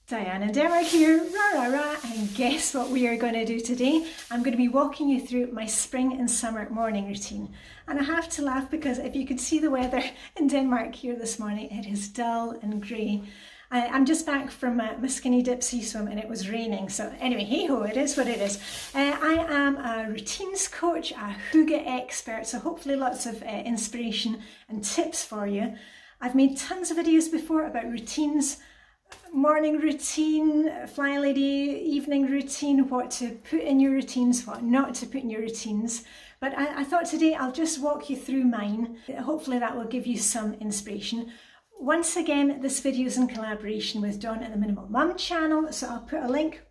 Diane and Denmark here, rah rah rah, and guess what we are going to do today? I'm going to be walking you through my spring and summer morning routine. And I have to laugh because if you could see the weather in Denmark here this morning, it is dull and grey. I'm just back from my skinny dip Seaswim and it was raining, so anyway, hey ho, it is what it is. I am a routines coach, a Hygge expert, so hopefully lots of inspiration and tips for you. I've made tons of videos before about routines, morning routine, Flylady, evening routine, what to put in your routines, what not to put in your routines. But I thought today I'll just walk you through mine. Hopefully that will give you some inspiration. Once again, this video is in collaboration with Dawn and the Minimal Mum channel, so I'll put a link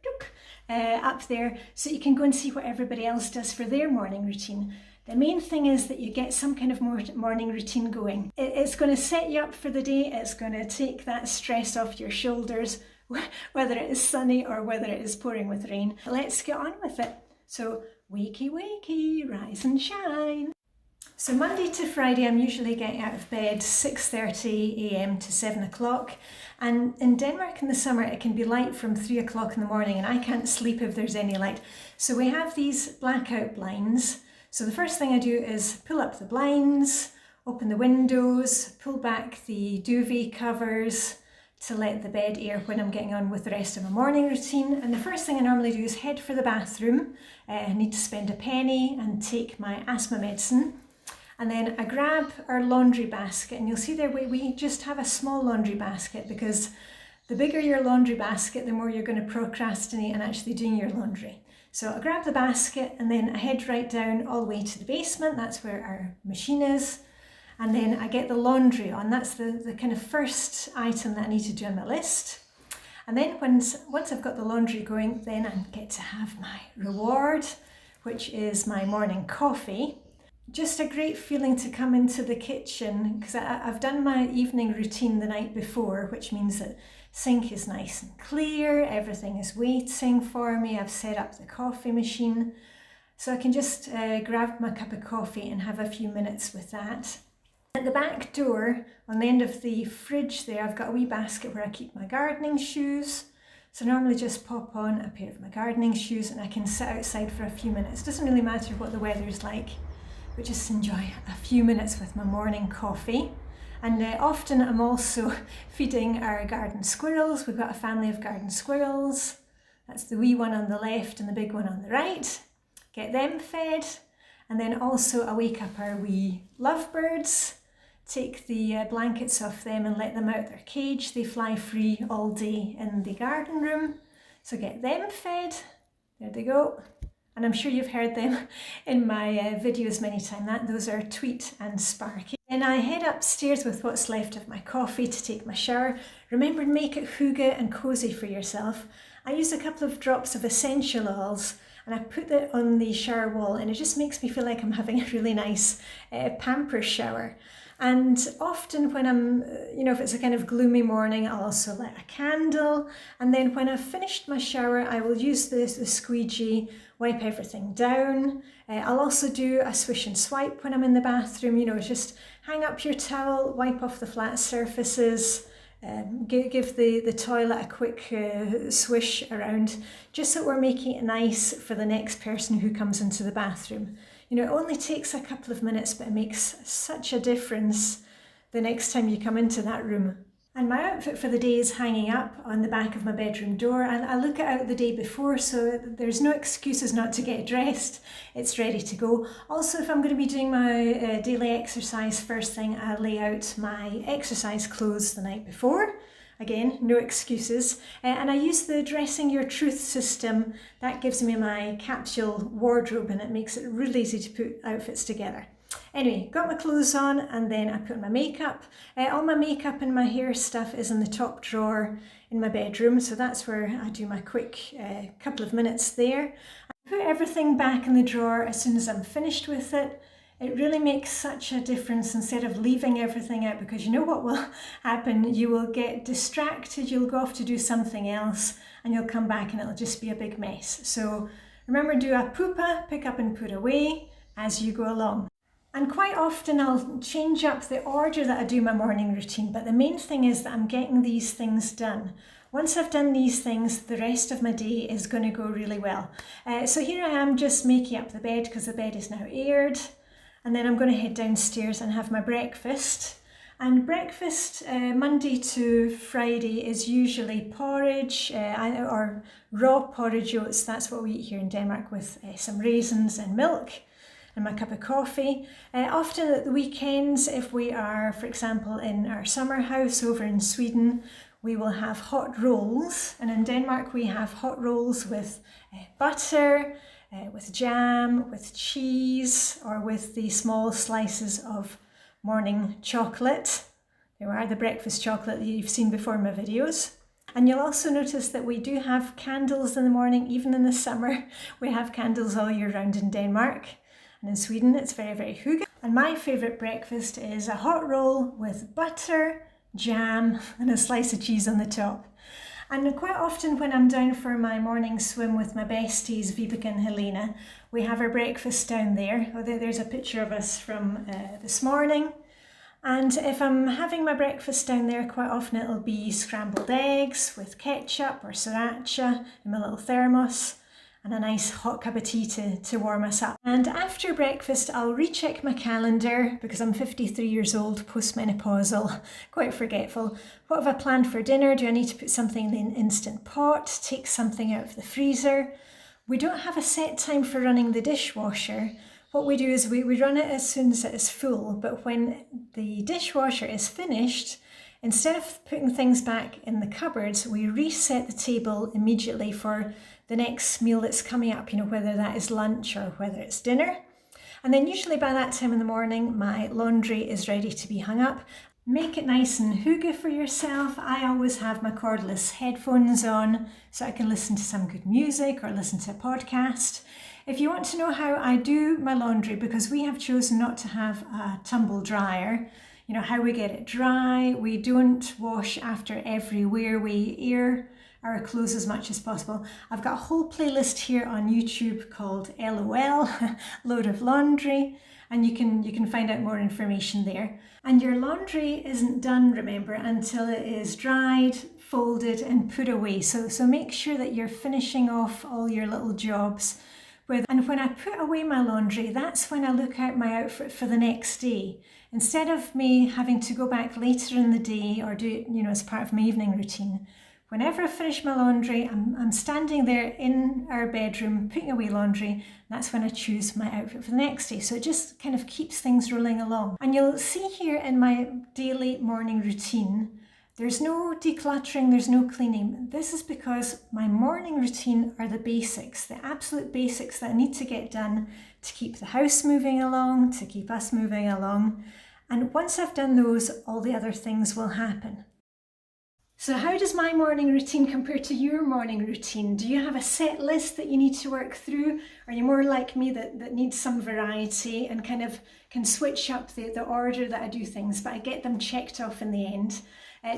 up there so you can go and see what everybody else does for their morning routine. The main thing is that you get some kind of morning routine going. It's going to set you up for the day, it's going to take that stress off your shoulders, whether it is sunny or whether it is pouring with rain. Let's get on with it. So wakey wakey, rise and shine. So Monday to Friday I'm usually getting out of bed 6:30 a.m. to 7 o'clock, and in Denmark in the summer it can be light from 3 o'clock in the morning and I can't sleep if there's any light. So we have these blackout blinds. So the first thing I do is pull up the blinds, open the windows, pull back the duvet covers to let the bed air when I'm getting on with the rest of my morning routine. And the first thing I normally do is head for the bathroom. I need to spend a penny and take my asthma medicine. And then I grab our laundry basket, and you'll see there we just have a small laundry basket because the bigger your laundry basket, the more you're going to procrastinate on actually doing your laundry. So I grab the basket and then I head right down all the way to the basement. That's where our machine is. And then I get the laundry on. That's the kind of first item that I need to do on my list. And then once I've got the laundry going, then I get to have my reward, which is my morning coffee. Just a great feeling to come into the kitchen because I've done my evening routine the night before, which means that sink is nice and clear, everything is waiting for me, I've set up the coffee machine. So I can just grab my cup of coffee and have a few minutes with that. At the back door, on the end of the fridge there, I've got a wee basket where I keep my gardening shoes. So I normally just pop on a pair of my gardening shoes and I can sit outside for a few minutes. It doesn't really matter what the weather's like, but just enjoy a few minutes with my morning coffee. And often I'm also feeding our garden squirrels. We've got a family of garden squirrels. That's the wee one on the left and the big one on the right. Get them fed. And then also I wake up our wee lovebirds, take the blankets off them and let them out their cage. They fly free all day in the garden room. So get them fed. There they go. And I'm sure you've heard them in my videos many times. Those are Tweet and Sparky. Then I head upstairs with what's left of my coffee to take my shower. Remember to make it Hygge and cozy for yourself. I use a couple of drops of essential oils and I put that on the shower wall and it just makes me feel like I'm having a really nice pamper shower. And often when I'm, if it's a kind of gloomy morning, I'll also light a candle. And then when I've finished my shower, I will use the squeegee, wipe everything down. I'll also do a swish and swipe when I'm in the bathroom, just hang up your towel, wipe off the flat surfaces, give the toilet a quick swish around, just so we're making it nice for the next person who comes into the bathroom. It only takes a couple of minutes, but it makes such a difference the next time you come into that room. And my outfit for the day is hanging up on the back of my bedroom door, and I look it out the day before, so there's no excuses not to get dressed. It's ready to go. Also, if I'm going to be doing my daily exercise first thing, I lay out my exercise clothes the night before. Again, no excuses. And I use the Dressing Your Truth system. That gives me my capsule wardrobe and it makes it really easy to put outfits together. Anyway, got my clothes on and then I put on my makeup. All my makeup and my hair stuff is in the top drawer in my bedroom, so that's where I do my quick couple of minutes there. I put everything back in the drawer as soon as I'm finished with it. It really makes such a difference instead of leaving everything out, because you know what will happen? You will get distracted, you'll go off to do something else and you'll come back and it'll just be a big mess. So remember, do a poopa, pick up and put away as you go along. And quite often I'll change up the order that I do my morning routine, but the main thing is that I'm getting these things done. Once I've done these things, the rest of my day is going to go really well. So here I am just making up the bed because the bed is now aired. And then I'm going to head downstairs and have my breakfast. And breakfast Monday to Friday is usually porridge or raw porridge oats. That's what we eat here in Denmark, with some raisins and milk and my cup of coffee. Often at the weekends, if we are, for example, in our summer house over in Sweden, we will have hot rolls. And in Denmark we have hot rolls with butter, with jam, with cheese, or with the small slices of morning chocolate. There are the breakfast chocolate that you've seen before in my videos. And you'll also notice that we do have candles in the morning, even in the summer. We have candles all year round in Denmark. And in Sweden it's very, very hygge. And my favourite breakfast is a hot roll with butter, jam and a slice of cheese on the top. And quite often when I'm down for my morning swim with my besties, Vibeke and Helena, we have our breakfast down there. Oh, there's a picture of us from this morning. And if I'm having my breakfast down there, quite often it'll be scrambled eggs with ketchup or sriracha in my little thermos, and a nice hot cup of tea to warm us up. And after breakfast, I'll recheck my calendar because I'm 53 years old, postmenopausal, quite forgetful. What have I planned for dinner? Do I need to put something in the instant pot, take something out of the freezer? We don't have a set time for running the dishwasher. What we do is we run it as soon as it is full, but when the dishwasher is finished, instead of putting things back in the cupboards, we reset the table immediately for the next meal that's coming up, you know, whether that is lunch or whether it's dinner. And then usually by that time in the morning, my laundry is ready to be hung up. Make it nice and hygge for yourself. I always have my cordless headphones on so I can listen to some good music or listen to a podcast. If you want to know how I do my laundry, because we have chosen not to have a tumble dryer, you know, how we get it dry, we don't wash after every wear, we air our clothes as much as possible. I've got a whole playlist here on YouTube called LOL, Load of Laundry, and you can find out more information there. And your laundry isn't done, remember, until it is dried, folded and put away. So make sure that you're finishing off all your little jobs. And when I put away my laundry, that's when I look out my outfit for the next day. Instead of me having to go back later in the day or do it, you know, as part of my evening routine, whenever I finish my laundry, I'm standing there in our bedroom putting away laundry. That's when I choose my outfit for the next day. So it just kind of keeps things rolling along. And you'll see here in my daily morning routine, there's no decluttering, there's no cleaning. This is because my morning routine are the basics, the absolute basics that I need to get done to keep the house moving along, to keep us moving along. And once I've done those, all the other things will happen. So how does my morning routine compare to your morning routine? Do you have a set list that you need to work through? Are you more like me that needs some variety and kind of can switch up the order that I do things, but I get them checked off in the end?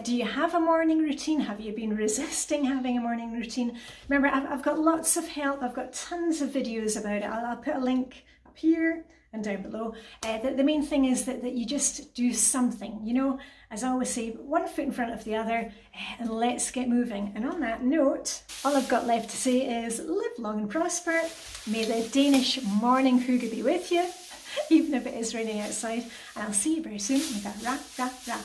Do you have a morning routine? Have you been resisting having a morning routine? Remember, I've got lots of help. I've got tons of videos about it. I'll put a link up here and down below. The main thing is that you just do something, you know, as I always say, one foot in front of the other, and let's get moving. And on that note, all I've got left to say is live long and prosper. May the Danish morning hygge be with you, even if it is raining outside. And I'll see you very soon with that ra, ra, ra.